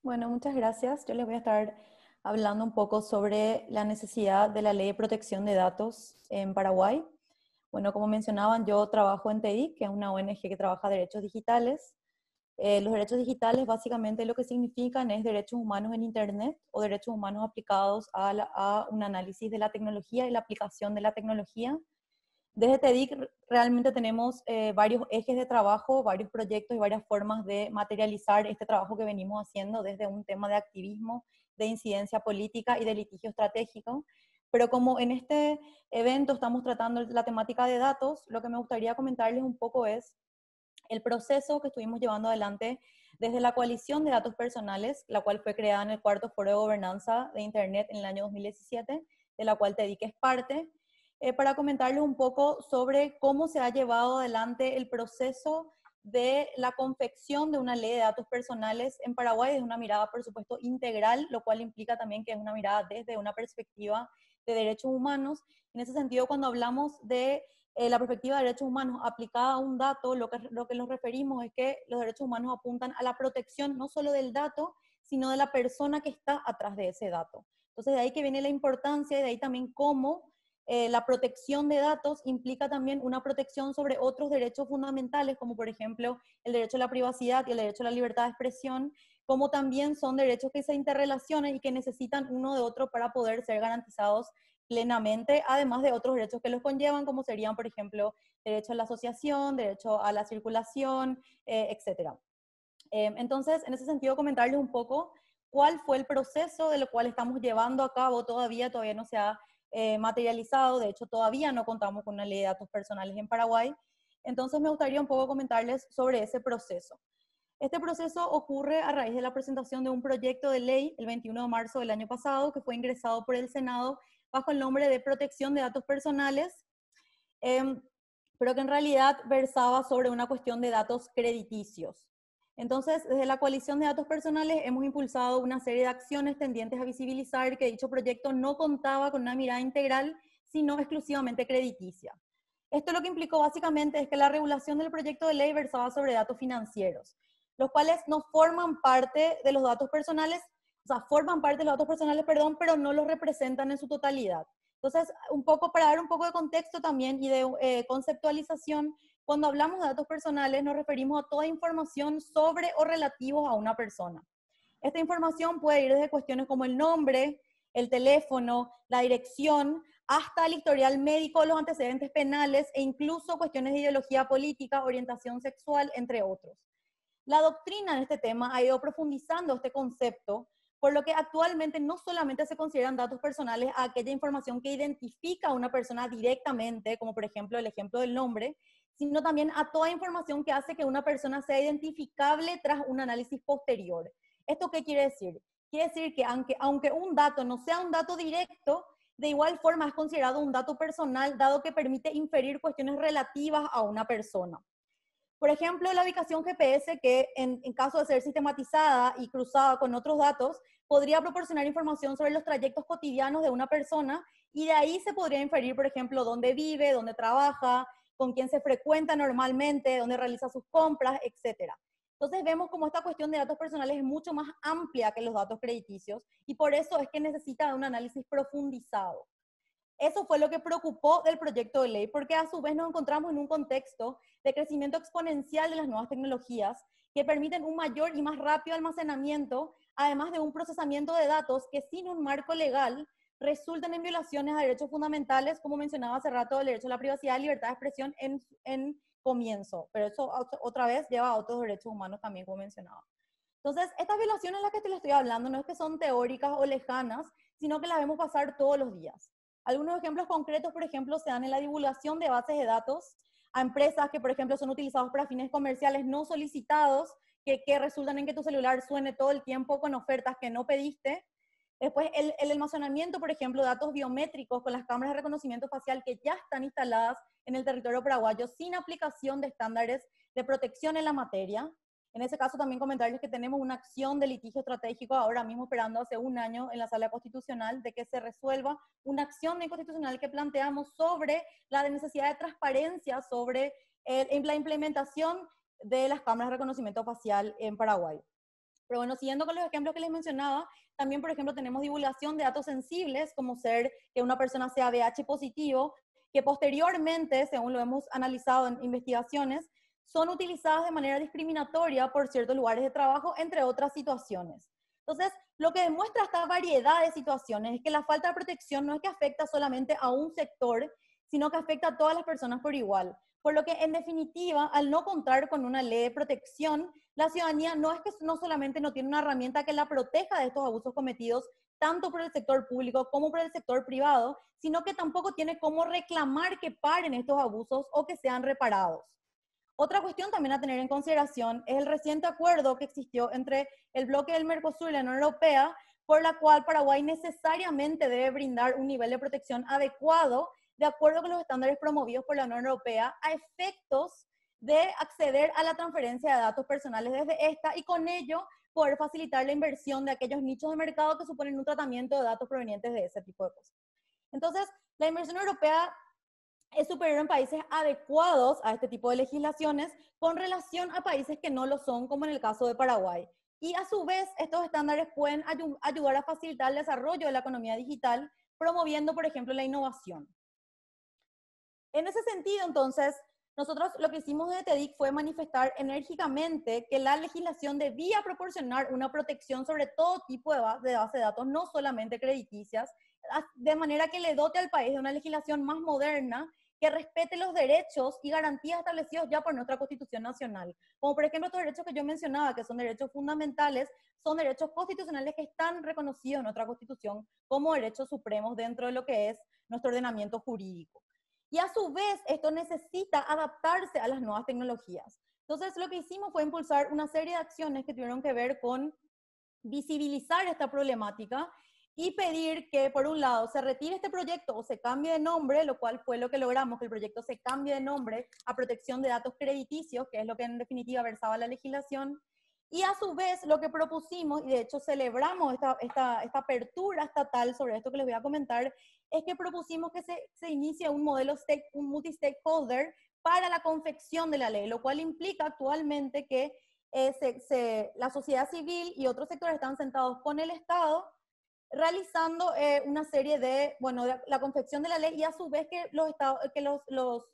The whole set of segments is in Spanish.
Bueno, muchas gracias. Yo les voy a estar hablando un poco sobre la necesidad de la Ley de Protección de Datos en Paraguay. Bueno, como mencionaban, yo trabajo en TEDIC, que es una ONG que trabaja derechos digitales. Los derechos digitales básicamente lo que significan es derechos humanos en Internet o derechos humanos aplicados a un análisis de la tecnología y la aplicación de la tecnología. Desde TEDIC realmente tenemos varios ejes de trabajo, varios proyectos y varias formas de materializar este trabajo que venimos haciendo desde un tema de activismo, de incidencia política y de litigio estratégico. Pero como en este evento estamos tratando la temática de datos, lo que me gustaría comentarles un poco es el proceso que estuvimos llevando adelante desde la Coalición de Datos Personales, la cual fue creada en el cuarto Foro de Gobernanza de Internet en el año 2017, de la cual TEDIC es parte, para comentarles un poco sobre cómo se ha llevado adelante el proceso de la confección de una ley de datos personales en Paraguay desde una mirada, por supuesto, integral, lo cual implica también que es una mirada desde una perspectiva de derechos humanos. En ese sentido, cuando hablamos de la perspectiva de derechos humanos aplicada a un dato, lo que nos referimos es que los derechos humanos apuntan a la protección no solo del dato, sino de la persona que está atrás de ese dato. Entonces, de ahí que viene la importancia y de ahí también cómo la protección de datos implica también una protección sobre otros derechos fundamentales, como por ejemplo el derecho a la privacidad y el derecho a la libertad de expresión, como también son derechos que se interrelacionan y que necesitan uno de otro para poder ser garantizados plenamente, además de otros derechos que los conllevan, como serían, por ejemplo, derecho a la asociación, derecho a la circulación, etc. Entonces, en ese sentido, comentarles un poco cuál fue el proceso de lo cual estamos llevando a cabo todavía no se ha materializado, de hecho todavía no contamos con una ley de datos personales en Paraguay, entonces me gustaría un poco comentarles sobre ese proceso. Este proceso ocurre a raíz de la presentación de un proyecto de ley el 21 de marzo del año pasado que fue ingresado por el Senado bajo el nombre de Protección de Datos Personales, eh, pero que en realidad versaba sobre una cuestión de datos crediticios. Entonces, desde la Coalición de Datos Personales hemos impulsado una serie de acciones tendientes a visibilizar que dicho proyecto no contaba con una mirada integral, sino exclusivamente crediticia. Esto lo que implicó básicamente es que la regulación del proyecto de ley versaba sobre datos financieros, los cuales no forman parte de los datos personales, o sea, forman parte de los datos personales, perdón, pero no los representan en su totalidad. Entonces, un poco para dar un poco de contexto también y de conceptualización, cuando hablamos de datos personales nos referimos a toda información sobre o relativos a una persona. Esta información puede ir desde cuestiones como el nombre, el teléfono, la dirección, hasta el historial médico, los antecedentes penales e incluso cuestiones de ideología política, orientación sexual, entre otros. La doctrina en este tema ha ido profundizando este concepto, por lo que actualmente no solamente se consideran datos personales a aquella información que identifica a una persona directamente, como por ejemplo el ejemplo del nombre, sino también a toda información que hace que una persona sea identificable tras un análisis posterior. ¿Esto qué quiere decir? Quiere decir que aunque un dato no sea un dato directo, de igual forma es considerado un dato personal, dado que permite inferir cuestiones relativas a una persona. Por ejemplo, la ubicación GPS, que en caso de ser sistematizada y cruzada con otros datos, podría proporcionar información sobre los trayectos cotidianos de una persona y de ahí se podría inferir, por ejemplo, dónde vive, dónde trabaja, con quién se frecuenta normalmente, dónde realiza sus compras, etc. Entonces vemos como esta cuestión de datos personales es mucho más amplia que los datos crediticios y por eso es que necesita de un análisis profundizado. Eso fue lo que preocupó del proyecto de ley, porque a su vez nos encontramos en un contexto de crecimiento exponencial de las nuevas tecnologías que permiten un mayor y más rápido almacenamiento, además de un procesamiento de datos que sin un marco legal resultan en violaciones a derechos fundamentales, como mencionaba hace rato, el derecho a la privacidad y libertad de expresión en comienzo, pero eso otra vez lleva a otros derechos humanos también, como mencionaba. Entonces, estas violaciones de las que te estoy hablando no es que son teóricas o lejanas, sino que las vemos pasar todos los días. Algunos ejemplos concretos, por ejemplo, se dan en la divulgación de bases de datos a empresas que, por ejemplo, son utilizados para fines comerciales no solicitados, que resultan en que tu celular suene todo el tiempo con ofertas que no pediste. Después, el almacenamiento, por ejemplo, de datos biométricos con las cámaras de reconocimiento facial que ya están instaladas en el territorio paraguayo sin aplicación de estándares de protección en la materia. En ese caso también comentarles que tenemos una acción de litigio estratégico ahora mismo esperando hace un año en la sala constitucional de que se resuelva una acción inconstitucional que planteamos sobre la necesidad de transparencia sobre la implementación de las cámaras de reconocimiento facial en Paraguay. Pero bueno, siguiendo con los ejemplos que les mencionaba, también, por ejemplo, tenemos divulgación de datos sensibles, como ser que una persona sea VIH positivo, que posteriormente, según lo hemos analizado en investigaciones, son utilizadas de manera discriminatoria por ciertos lugares de trabajo, entre otras situaciones. Entonces, lo que demuestra esta variedad de situaciones es que la falta de protección no es que afecta solamente a un sector, sino que afecta a todas las personas por igual. Por lo que, en definitiva, al no contar con una ley de protección, la ciudadanía no es que no solamente no tiene una herramienta que la proteja de estos abusos cometidos, tanto por el sector público como por el sector privado, sino que tampoco tiene cómo reclamar que paren estos abusos o que sean reparados. Otra cuestión también a tener en consideración es el reciente acuerdo que existió entre el bloque del Mercosur y la Unión Europea, por la cual Paraguay necesariamente debe brindar un nivel de protección adecuado de acuerdo con los estándares promovidos por la Unión Europea a efectos de acceder a la transferencia de datos personales desde esta y con ello poder facilitar la inversión de aquellos nichos de mercado que suponen un tratamiento de datos provenientes de ese tipo de cosas. Entonces, la inversión europea es superior en países adecuados a este tipo de legislaciones con relación a países que no lo son, como en el caso de Paraguay. Y a su vez, estos estándares pueden ayudar a facilitar el desarrollo de la economía digital, promoviendo, por ejemplo, la innovación. En ese sentido, entonces, nosotros lo que hicimos desde TEDIC fue manifestar enérgicamente que la legislación debía proporcionar una protección sobre todo tipo de base de datos, no solamente crediticias, de manera que le dote al país de una legislación más moderna que respete los derechos y garantías establecidos ya por nuestra Constitución Nacional. Como por ejemplo estos derechos que yo mencionaba, que son derechos fundamentales, son derechos constitucionales que están reconocidos en nuestra Constitución como derechos supremos dentro de lo que es nuestro ordenamiento jurídico. Y a su vez, esto necesita adaptarse a las nuevas tecnologías. Entonces, lo que hicimos fue impulsar una serie de acciones que tuvieron que ver con visibilizar esta problemática y pedir que, por un lado, se retire este proyecto o se cambie de nombre, lo cual fue lo que logramos, que el proyecto se cambie de nombre a protección de datos crediticios, que es lo que en definitiva versaba la legislación. Y a su vez, lo que propusimos, y de hecho celebramos esta apertura estatal sobre esto que les voy a comentar, es que propusimos que se inicie un modelo, un multi-stakeholder para la confección de la ley, lo cual implica actualmente que la sociedad civil y otros sectores están sentados con el Estado realizando una serie de la confección de la ley y a su vez que los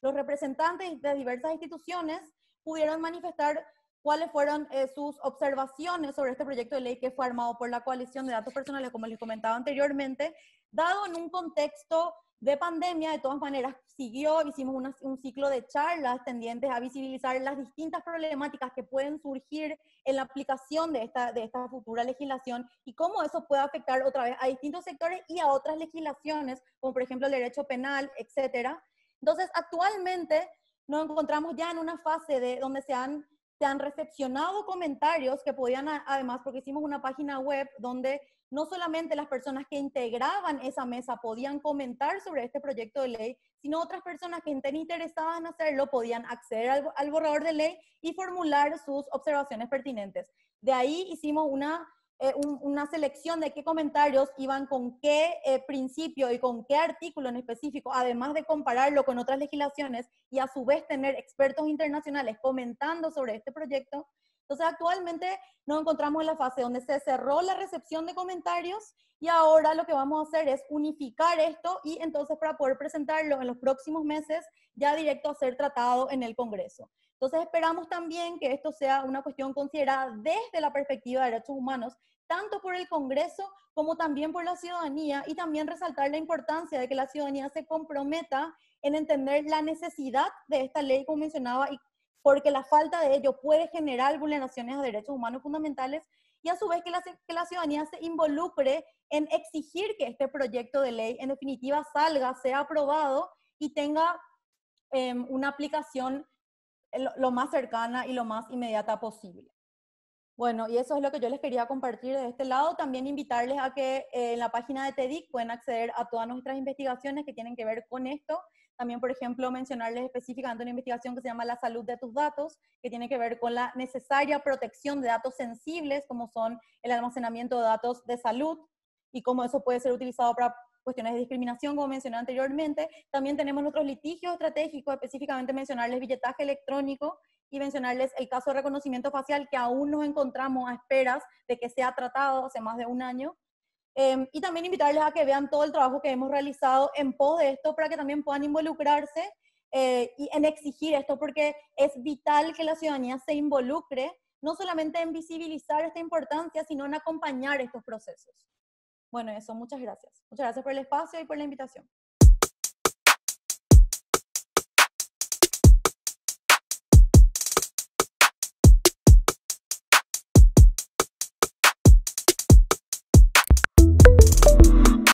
representantes de diversas instituciones pudieron manifestar cuáles fueron sus observaciones sobre este proyecto de ley que fue armado por la Coalición de Datos Personales, como les comentaba anteriormente, dado en un contexto de pandemia. De todas maneras, hicimos un ciclo de charlas tendientes a visibilizar las distintas problemáticas que pueden surgir en la aplicación de esta futura legislación y cómo eso puede afectar otra vez a distintos sectores y a otras legislaciones, como por ejemplo el derecho penal, etcétera. Entonces, actualmente nos encontramos ya en una fase donde se han recepcionado comentarios que podían, además, porque hicimos una página web donde no solamente las personas que integraban esa mesa podían comentar sobre este proyecto de ley, sino otras personas que estén interesadas en hacerlo podían acceder al borrador de ley y formular sus observaciones pertinentes. De ahí hicimos una selección de qué comentarios iban con qué principio y con qué artículo en específico, además de compararlo con otras legislaciones y a su vez tener expertos internacionales comentando sobre este proyecto. Entonces, actualmente nos encontramos en la fase donde se cerró la recepción de comentarios y ahora lo que vamos a hacer es unificar esto y entonces para poder presentarlo en los próximos meses ya directo a ser tratado en el Congreso. Entonces, esperamos también que esto sea una cuestión considerada desde la perspectiva de derechos humanos, tanto por el Congreso como también por la ciudadanía, y también resaltar la importancia de que la ciudadanía se comprometa en entender la necesidad de esta ley, como mencionaba, y porque la falta de ello puede generar vulneraciones a derechos humanos fundamentales, y a su vez que la ciudadanía se involucre en exigir que este proyecto de ley en definitiva salga, sea aprobado y tenga una aplicación lo más cercana y lo más inmediata posible. Bueno, y eso es lo que yo les quería compartir de este lado. También invitarles a que en la página de TEDIC pueden acceder a todas nuestras investigaciones que tienen que ver con esto. También, por ejemplo, mencionarles específicamente una investigación que se llama La salud de tus datos, que tiene que ver con la necesaria protección de datos sensibles, como son el almacenamiento de datos de salud y cómo eso puede ser utilizado para cuestiones de discriminación, como mencioné anteriormente. También tenemos nuestros litigios estratégicos, específicamente mencionarles billetaje electrónico, y mencionarles el caso de reconocimiento facial que aún nos encontramos a esperas de que sea tratado hace más de un año. Y también invitarles a que vean todo el trabajo que hemos realizado en pos de esto para que también puedan involucrarse y en exigir esto, porque es vital que la ciudadanía se involucre, no solamente en visibilizar esta importancia, sino en acompañar estos procesos. Bueno, eso, muchas gracias. Muchas gracias por el espacio y por la invitación.